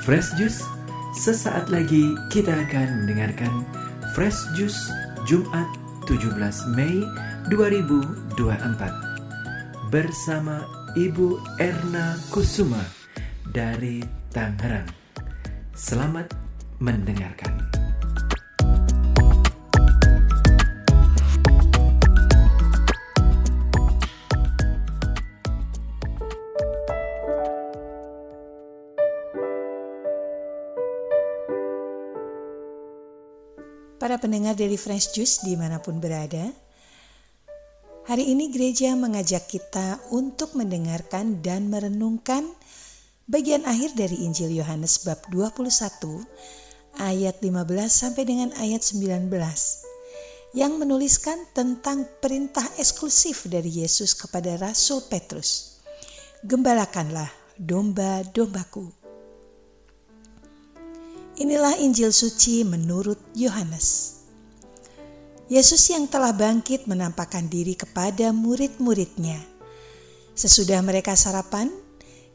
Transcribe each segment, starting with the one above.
Fresh Juice, sesaat lagi kita akan mendengarkan Fresh Juice Jumat 17 Mei 2024 bersama Ibu Erna Kusuma dari Tangerang. Selamat mendengarkan. Para pendengar dari Fresh Juice dimanapun berada, hari ini gereja mengajak kita untuk mendengarkan dan merenungkan bagian akhir dari Injil Yohanes bab 21 ayat 15 sampai dengan ayat 19 yang menuliskan tentang perintah eksklusif dari Yesus kepada Rasul Petrus. Gembalakanlah domba-dombaku. Inilah Injil suci menurut Yohanes. Yesus yang telah bangkit menampakkan diri kepada murid-muridnya. Sesudah mereka sarapan,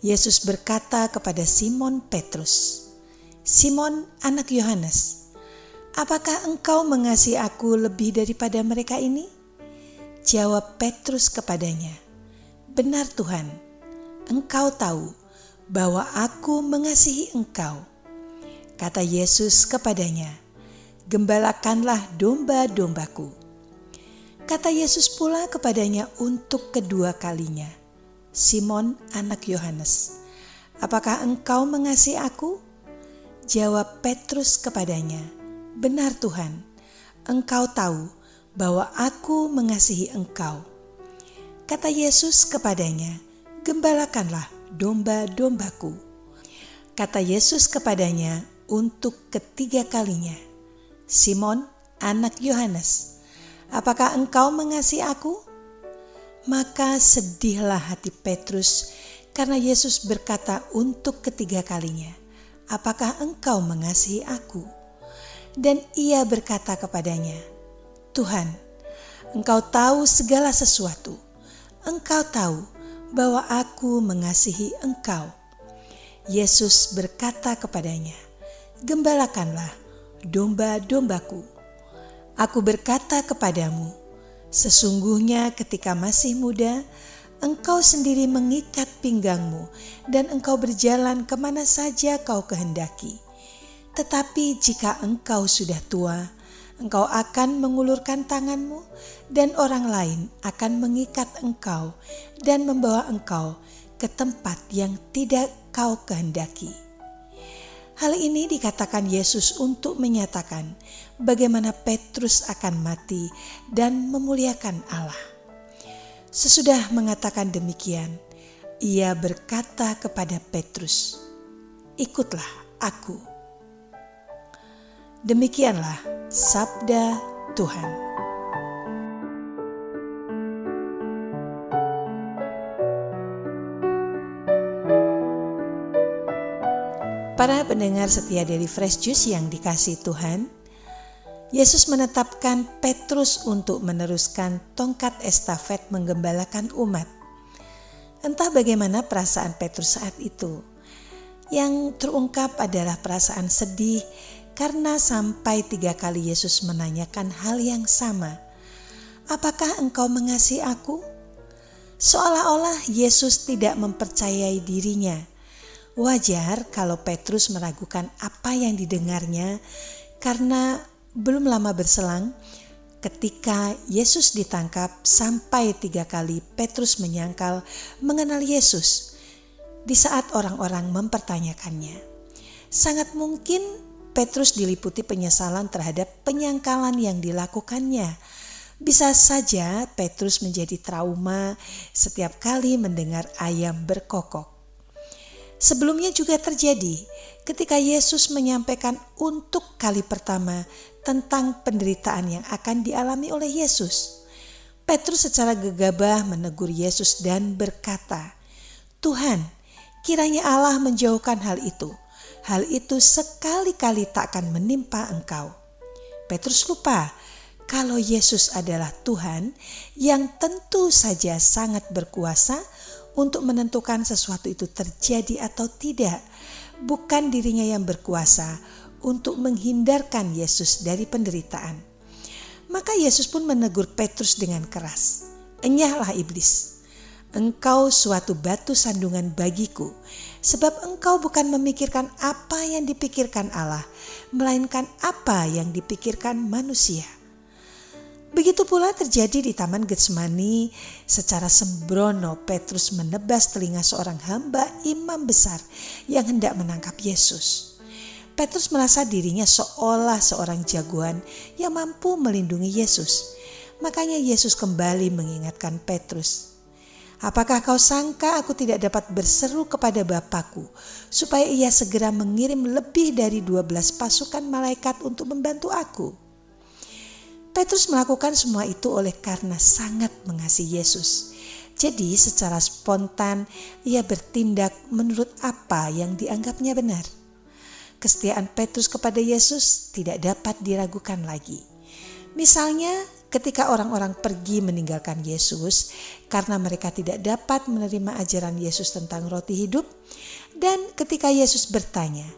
Yesus berkata kepada Simon Petrus, "Simon, anak Yohanes, apakah engkau mengasihi aku lebih daripada mereka ini?" Jawab Petrus kepadanya, "Benar Tuhan, engkau tahu bahwa aku mengasihi engkau." Kata Yesus kepadanya, "Gembalakanlah domba-dombaku." Kata Yesus pula kepadanya untuk kedua kalinya, "Simon, anak Yohanes, apakah engkau mengasihi aku?" Jawab Petrus kepadanya, "Benar Tuhan, engkau tahu bahwa aku mengasihi engkau." Kata Yesus kepadanya, "Gembalakanlah domba-dombaku." Kata Yesus kepadanya untuk ketiga kalinya, "Simon, anak Yohanes, apakah engkau mengasihi aku?" Maka sedihlah hati Petrus karena Yesus berkata untuk ketiga kalinya, "Apakah engkau mengasihi aku?" Dan ia berkata kepadanya, "Tuhan, engkau tahu segala sesuatu. Engkau tahu bahwa aku mengasihi engkau." Yesus berkata kepadanya, "Gembalakanlah domba-dombaku. Aku berkata kepadamu, sesungguhnya ketika masih muda, engkau sendiri mengikat pinggangmu dan engkau berjalan kemana saja kau kehendaki. Tetapi jika engkau sudah tua, engkau akan mengulurkan tanganmu dan orang lain akan mengikat engkau dan membawa engkau ke tempat yang tidak kau kehendaki." Hal ini dikatakan Yesus untuk menyatakan bagaimana Petrus akan mati dan memuliakan Allah. Sesudah mengatakan demikian, ia berkata kepada Petrus, "Ikutlah aku." Demikianlah sabda Tuhan. Para pendengar setia dari Fresh Juice yang dikasihi Tuhan, Yesus menetapkan Petrus untuk meneruskan tongkat estafet menggembalakan umat. Entah bagaimana perasaan Petrus saat itu. Yang terungkap adalah perasaan sedih karena sampai 3 kali Yesus menanyakan hal yang sama. "Apakah engkau mengasihi aku?" Seolah-olah Yesus tidak mempercayai dirinya. Wajar kalau Petrus meragukan apa yang didengarnya karena belum lama berselang ketika Yesus ditangkap sampai 3 kali Petrus menyangkal mengenal Yesus di saat orang-orang mempertanyakannya. Sangat mungkin Petrus diliputi penyesalan terhadap penyangkalan yang dilakukannya. Bisa saja Petrus menjadi trauma setiap kali mendengar ayam berkokok. Sebelumnya juga terjadi ketika Yesus menyampaikan untuk kali pertama tentang penderitaan yang akan dialami oleh Yesus. Petrus secara gegabah menegur Yesus dan berkata, "Tuhan, kiranya Allah menjauhkan hal itu. Hal itu sekali-kali tak akan menimpa engkau." Petrus lupa kalau Yesus adalah Tuhan yang tentu saja sangat berkuasa untuk menentukan sesuatu itu terjadi atau tidak, bukan dirinya yang berkuasa untuk menghindarkan Yesus dari penderitaan. Maka Yesus pun menegur Petrus dengan keras. "Enyahlah iblis, engkau suatu batu sandungan bagiku, sebab engkau bukan memikirkan apa yang dipikirkan Allah, melainkan apa yang dipikirkan manusia." Begitu pula terjadi di Taman Getsemani. Secara sembrono Petrus menebas telinga seorang hamba imam besar yang hendak menangkap Yesus. Petrus merasa dirinya seolah seorang jagoan yang mampu melindungi Yesus. Makanya Yesus kembali mengingatkan Petrus, "Apakah kau sangka aku tidak dapat berseru kepada Bapakku supaya ia segera mengirim lebih dari 12 pasukan malaikat untuk membantu aku?" Petrus melakukan semua itu oleh karena sangat mengasihi Yesus. Jadi secara spontan ia bertindak menurut apa yang dianggapnya benar. Kesetiaan Petrus kepada Yesus tidak dapat diragukan lagi. Misalnya ketika orang-orang pergi meninggalkan Yesus karena mereka tidak dapat menerima ajaran Yesus tentang roti hidup, dan ketika Yesus bertanya,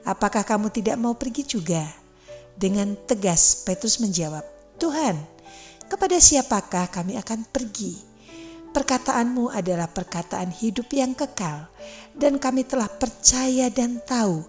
"Apakah kamu tidak mau pergi juga?" Dengan tegas Petrus menjawab, "Tuhan, kepada siapakah kami akan pergi? Perkataanmu adalah perkataan hidup yang kekal, dan kami telah percaya dan tahu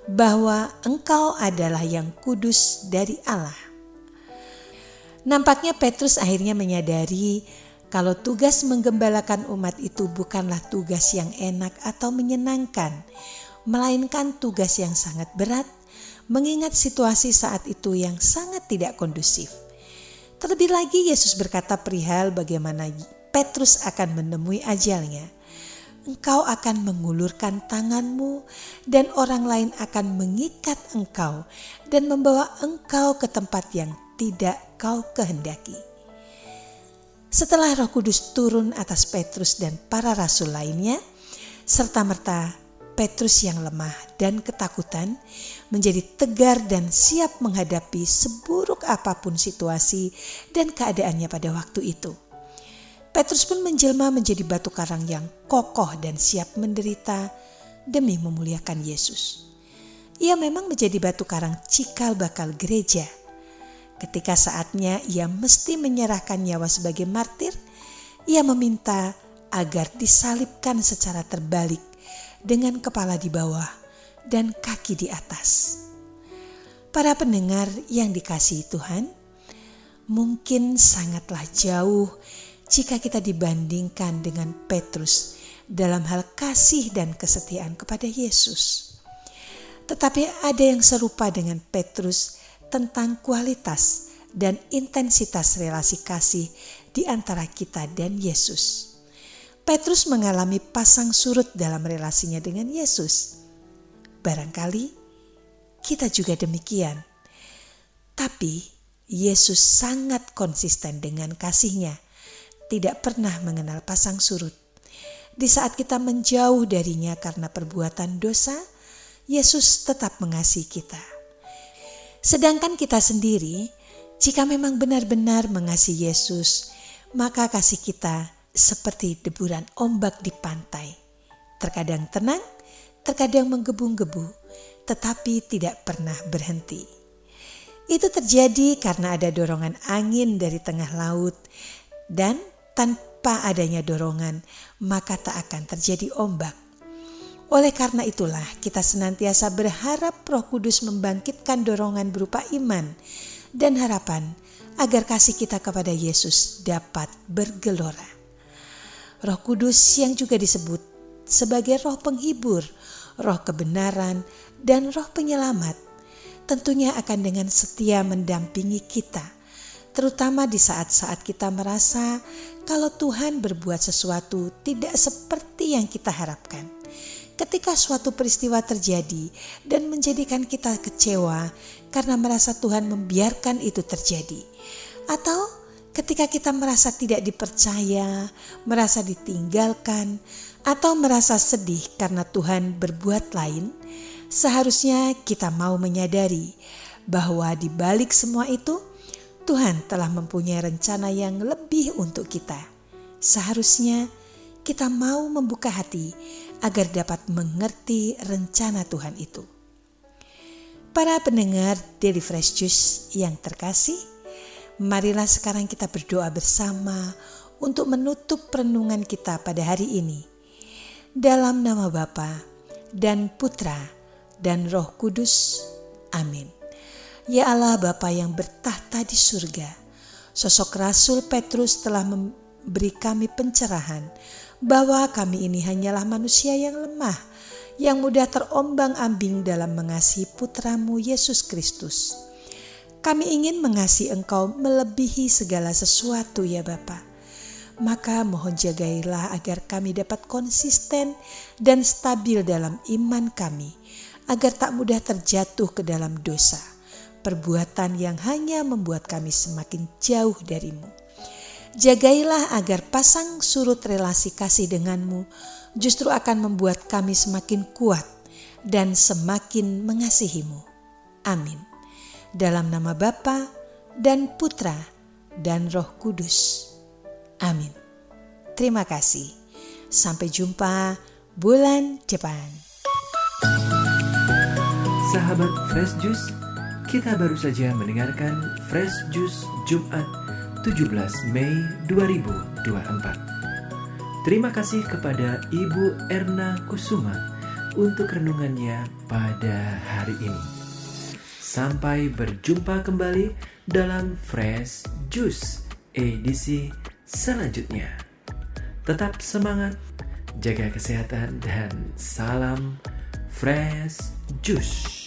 bahwa Engkau adalah yang kudus dari Allah." Nampaknya Petrus akhirnya menyadari kalau tugas menggembalakan umat itu bukanlah tugas yang enak atau menyenangkan, melainkan tugas yang sangat berat, mengingat situasi saat itu yang sangat tidak kondusif. Terlebih lagi Yesus berkata perihal bagaimana Petrus akan menemui ajalnya. "Engkau akan mengulurkan tanganmu dan orang lain akan mengikat engkau dan membawa engkau ke tempat yang tidak kau kehendaki." Setelah Roh Kudus turun atas Petrus dan para rasul lainnya, serta-merta Petrus yang lemah dan ketakutan menjadi tegar dan siap menghadapi seburuk apapun situasi dan keadaannya pada waktu itu. Petrus pun menjelma menjadi batu karang yang kokoh dan siap menderita demi memuliakan Yesus. Ia memang menjadi batu karang cikal bakal gereja. Ketika saatnya ia mesti menyerahkan nyawa sebagai martir, ia meminta agar disalibkan secara terbalik dengan kepala di bawah dan kaki di atas. Para pendengar yang dikasihi Tuhan, mungkin sangatlah jauh jika kita dibandingkan dengan Petrus dalam hal kasih dan kesetiaan kepada Yesus. Tetapi ada yang serupa dengan Petrus tentang kualitas dan intensitas relasi kasih di antara kita dan Yesus. Petrus mengalami pasang surut dalam relasinya dengan Yesus. Barangkali kita juga demikian. Tapi Yesus sangat konsisten dengan kasih-Nya, tidak pernah mengenal pasang surut. Di saat kita menjauh darinya karena perbuatan dosa, Yesus tetap mengasihi kita. Sedangkan kita sendiri, jika memang benar-benar mengasihi Yesus, maka kasih kita seperti deburan ombak di pantai. Terkadang tenang, terkadang menggebu-gebu, tetapi tidak pernah berhenti. Itu terjadi karena ada dorongan angin dari tengah laut, dan tanpa adanya dorongan, maka tak akan terjadi ombak. Oleh karena itulah kita senantiasa berharap Roh Kudus membangkitkan dorongan berupa iman dan harapan agar kasih kita kepada Yesus dapat bergelora. Roh Kudus yang juga disebut sebagai roh penghibur, roh kebenaran, dan roh penyelamat, tentunya akan dengan setia mendampingi kita, terutama di saat-saat kita merasa kalau Tuhan berbuat sesuatu tidak seperti yang kita harapkan. Ketika suatu peristiwa terjadi dan menjadikan kita kecewa karena merasa Tuhan membiarkan itu terjadi, atau ketika kita merasa tidak dipercaya, merasa ditinggalkan, atau merasa sedih karena Tuhan berbuat lain, seharusnya kita mau menyadari bahwa di balik semua itu, Tuhan telah mempunyai rencana yang lebih untuk kita. Seharusnya kita mau membuka hati agar dapat mengerti rencana Tuhan itu. Para pendengar Daily Fresh Juice yang terkasih, marilah sekarang kita berdoa bersama untuk menutup renungan kita pada hari ini. Dalam nama Bapa dan Putra dan Roh Kudus. Amin. Ya Allah Bapa yang bertahta di surga, sosok Rasul Petrus telah memberi kami pencerahan bahwa kami ini hanyalah manusia yang lemah, yang mudah terombang-ambing dalam mengasihi Putramu Yesus Kristus. Kami ingin mengasihi Engkau melebihi segala sesuatu ya Bapa. Maka mohon jagailah agar kami dapat konsisten dan stabil dalam iman kami, agar tak mudah terjatuh ke dalam dosa, perbuatan yang hanya membuat kami semakin jauh darimu. Jagailah agar pasang surut relasi kasih denganmu justru akan membuat kami semakin kuat dan semakin mengasihimu. Amin. Dalam nama Bapa dan Putra dan Roh Kudus. Amin. Terima kasih. Sampai jumpa bulan depan. Sahabat Fresh Juice, kita baru saja mendengarkan Fresh Juice Jumat 17 Mei 2024. Terima kasih kepada Ibu Erna Kusuma untuk renungannya pada hari ini. Sampai berjumpa kembali dalam Fresh Juice edisi selanjutnya. Tetap semangat, jaga kesehatan, dan salam Fresh Juice.